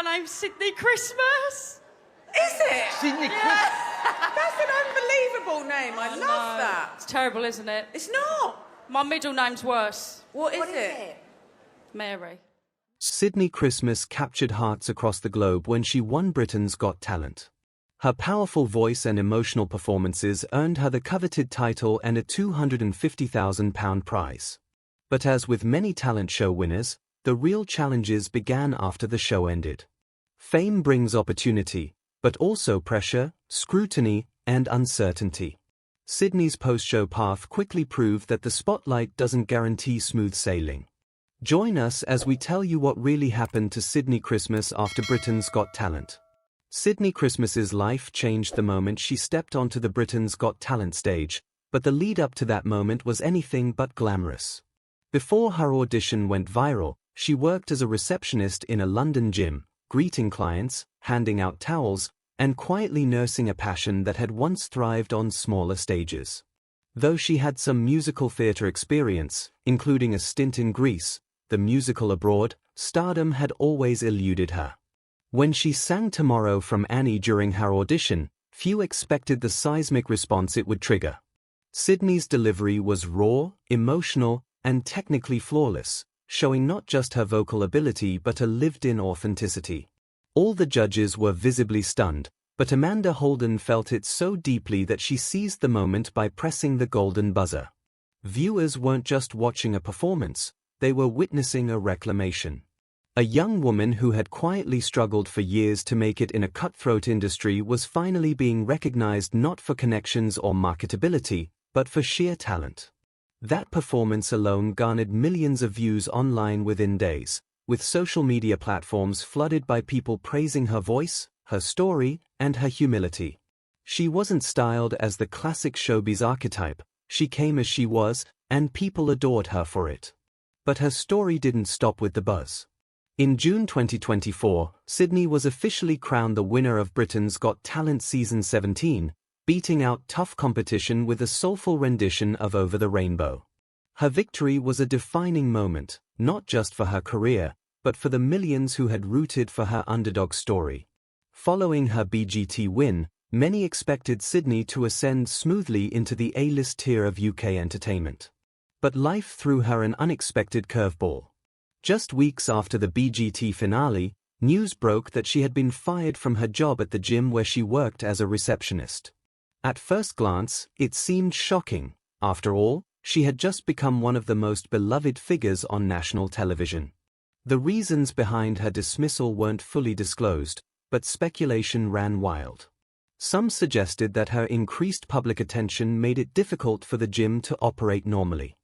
name's Sydnie Christmas. Is it? Sydnie That's an unbelievable name. I love that. It's terrible, isn't it? It's not. My middle name's worse. What is it? Mary. Sydnie Christmas captured hearts across the globe when she won Britain's Got Talent. Her powerful voice and emotional performances earned her the coveted title and a £250,000 prize. But as with many talent show winners, the real challenges began after the show ended. Fame brings opportunity, but also pressure, scrutiny, and uncertainty. Sydnie's post-show path quickly proved that the spotlight doesn't guarantee smooth sailing. Join us as we tell you what really happened to Sydnie Christmas after Britain's Got Talent. Sydnie Christmas's life changed the moment she stepped onto the Britain's Got Talent stage, but the lead up to that moment was anything but glamorous. Before her audition went viral, she worked as a receptionist in a London gym, greeting clients, handing out towels, and quietly nursing a passion that had once thrived on smaller stages. Though she had some musical theatre experience, including a stint in Greece, the musical abroad, stardom had always eluded her. When she sang Tomorrow from Annie during her audition, few expected the seismic response it would trigger. Sydnie's delivery was raw, emotional, and technically flawless, showing not just her vocal ability but a lived-in authenticity. All the judges were visibly stunned, but Amanda Holden felt it so deeply that she seized the moment by pressing the golden buzzer. Viewers weren't just watching a performance, they were witnessing a reclamation. A young woman who had quietly struggled for years to make it in a cutthroat industry was finally being recognized not for connections or marketability, but for sheer talent. That performance alone garnered millions of views online within days, with social media platforms flooded by people praising her voice, her story, and her humility. She wasn't styled as the classic showbiz archetype, she came as she was, and people adored her for it. But her story didn't stop with the buzz. In June 2024, Sydnie was officially crowned the winner of Britain's Got Talent Season 17, beating out tough competition with a soulful rendition of Over the Rainbow. Her victory was a defining moment, not just for her career, but for the millions who had rooted for her underdog story. Following her BGT win, many expected Sydnie to ascend smoothly into the A-list tier of UK entertainment. But life threw her an unexpected curveball. Just weeks after the BGT finale, news broke that she had been fired from her job at the gym where she worked as a receptionist. At first glance, it seemed shocking. After all, she had just become one of the most beloved figures on national television. The reasons behind her dismissal weren't fully disclosed, but speculation ran wild. Some suggested that her increased public attention made it difficult for the gym to operate normally.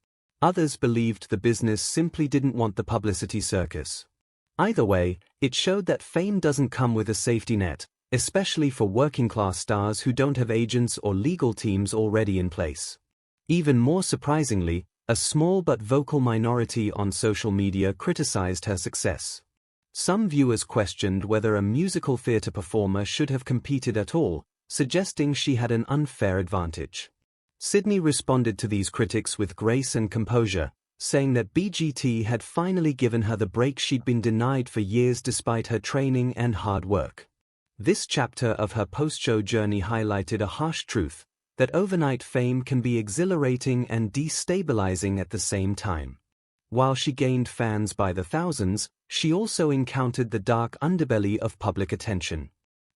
Others believed the business simply didn't want the publicity circus. Either way, it showed that fame doesn't come with a safety net, especially for working-class stars who don't have agents or legal teams already in place. Even more surprisingly, a small but vocal minority on social media criticized her success. Some viewers questioned whether a musical theatre performer should have competed at all, suggesting she had an unfair advantage. Sydnie responded to these critics with grace and composure, saying that BGT had finally given her the break she'd been denied for years despite her training and hard work. This chapter of her post-show journey highlighted a harsh truth, that overnight fame can be exhilarating and destabilizing at the same time. While she gained fans by the thousands, she also encountered the dark underbelly of public attention.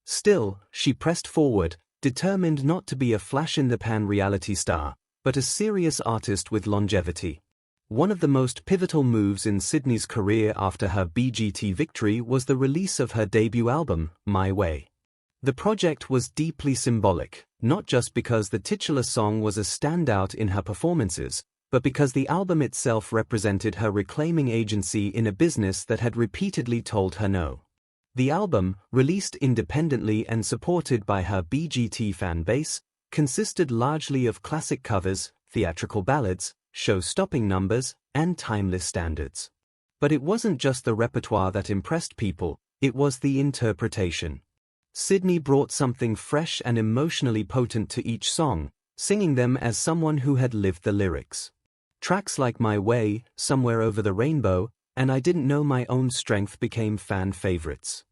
Still, she pressed forward, determined not to be a flash-in-the-pan reality star, but a serious artist with longevity. One of the most pivotal moves in Sydnie's career after her BGT victory was the release of her debut album, My Way. The project was deeply symbolic, not just because the titular song was a standout in her performances, but because the album itself represented her reclaiming agency in a business that had repeatedly told her no. The album, released independently and supported by her BGT fan base, consisted largely of classic covers, theatrical ballads, show-stopping numbers, and timeless standards. But it wasn't just the repertoire that impressed people, it was the interpretation. Sydnie brought something fresh and emotionally potent to each song, singing them as someone who had lived the lyrics. Tracks like My Way, Somewhere Over the Rainbow, and I Didn't Know My Own Strength became fan favorites.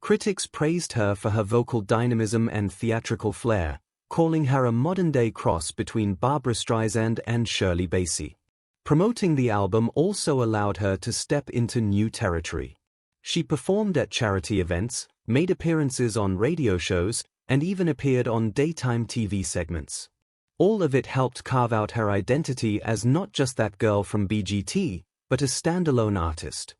Critics praised her for her vocal dynamism and theatrical flair, calling her a modern-day cross between Barbra Streisand and Shirley Bassey. Promoting the album also allowed her to step into new territory. She performed at charity events, made appearances on radio shows, and even appeared on daytime TV segments. All of it helped carve out her identity as not just that girl from BGT, but a standalone artist.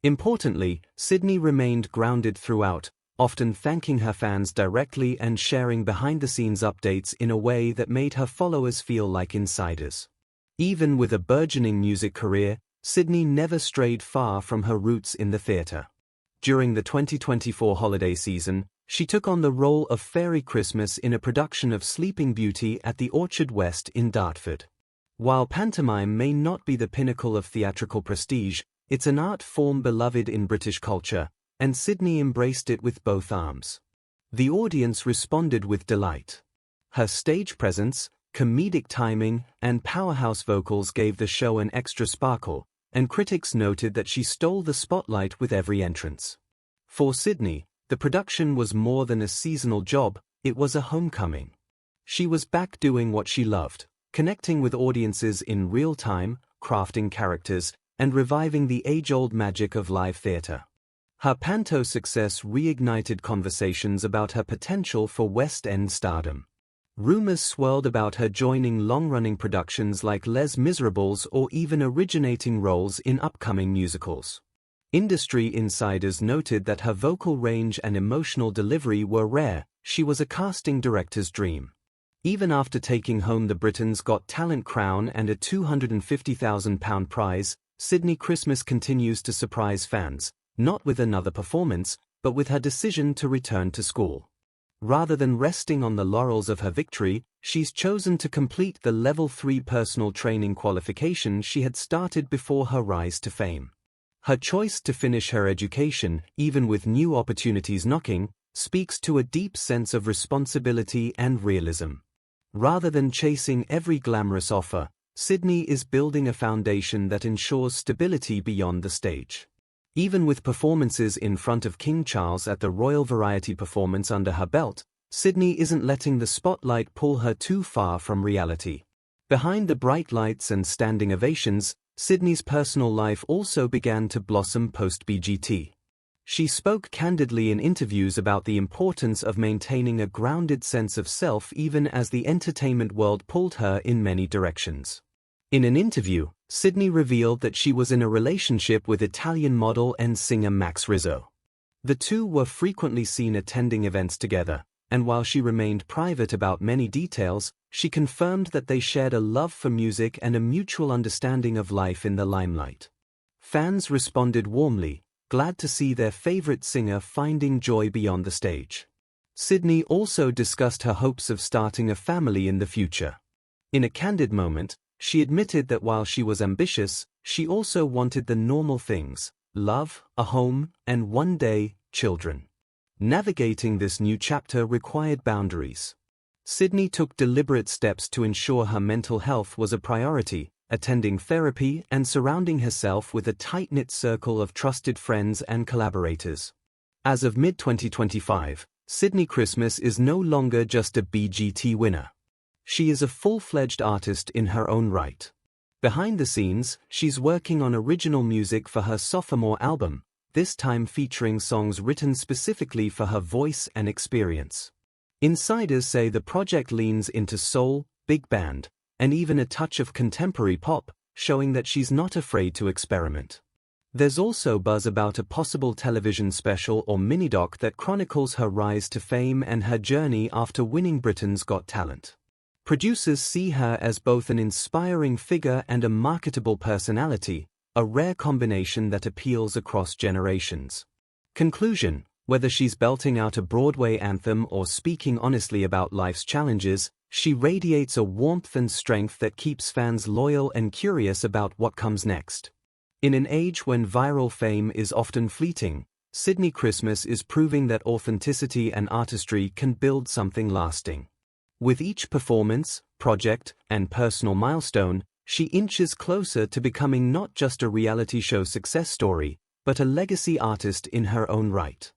Importantly, Sydnie remained grounded throughout, often thanking her fans directly and sharing behind-the-scenes updates in a way that made her followers feel like insiders. Even with a burgeoning music career, Sydnie never strayed far from her roots in the theatre. During the 2024 holiday season, she took on the role of Fairy Christmas in a production of Sleeping Beauty at the Orchard West in Dartford. While pantomime may not be the pinnacle of theatrical prestige, it's an art form beloved in British culture, and Sydnie embraced it with both arms. The audience responded with delight. Her stage presence, comedic timing, and powerhouse vocals gave the show an extra sparkle, and critics noted that she stole the spotlight with every entrance. For Sydnie, the production was more than a seasonal job, it was a homecoming. She was back doing what she loved, connecting with audiences in real time, crafting characters, and reviving the age-old magic of live theatre. Her panto success reignited conversations about her potential for West End stardom. Rumours swirled about her joining long-running productions like Les Miserables or even originating roles in upcoming musicals. Industry insiders noted that her vocal range and emotional delivery were rare. She was a casting director's dream. Even after taking home the Britain's Got Talent crown and a £250,000 prize, Sydnie Christmas continues to surprise fans, not with another performance, but with her decision to return to school. Rather than resting on the laurels of her victory, she's chosen to complete the Level 3 personal training qualification she had started before her rise to fame. Her choice to finish her education, even with new opportunities knocking, speaks to a deep sense of responsibility and realism. Rather than chasing every glamorous offer, Sydnie is building a foundation that ensures stability beyond the stage. Even with performances in front of King Charles at the Royal Variety Performance under her belt, Sydnie isn't letting the spotlight pull her too far from reality. Behind the bright lights and standing ovations, Sydnie's personal life also began to blossom post-BGT. She spoke candidly in interviews about the importance of maintaining a grounded sense of self even as the entertainment world pulled her in many directions. In an interview, Sydnie revealed that she was in a relationship with Italian model and singer Max Rizzo. The two were frequently seen attending events together, and while she remained private about many details, she confirmed that they shared a love for music and a mutual understanding of life in the limelight. Fans responded warmly, glad to see their favorite singer finding joy beyond the stage. Sydnie also discussed her hopes of starting a family in the future. In a candid moment, she admitted that while she was ambitious, she also wanted the normal things: love, a home, and one day, children. Navigating this new chapter required boundaries. Sydnie took deliberate steps to ensure her mental health was a priority, attending therapy and surrounding herself with a tight-knit circle of trusted friends and collaborators. As of mid-2025, Sydnie Christmas is no longer just a BGT winner. She is a full-fledged artist in her own right. Behind the scenes, she's working on original music for her sophomore album, this time featuring songs written specifically for her voice and experience. Insiders say the project leans into soul, big band, and even a touch of contemporary pop, showing that she's not afraid to experiment. There's also buzz about a possible television special or mini-doc that chronicles her rise to fame and her journey after winning Britain's Got Talent. Producers see her as both an inspiring figure and a marketable personality, a rare combination that appeals across generations. Conclusion: whether she's belting out a Broadway anthem or speaking honestly about life's challenges, she radiates a warmth and strength that keeps fans loyal and curious about what comes next. In an age when viral fame is often fleeting, Sydnie Christmas is proving that authenticity and artistry can build something lasting. With each performance, project, and personal milestone, she inches closer to becoming not just a reality show success story, but a legacy artist in her own right.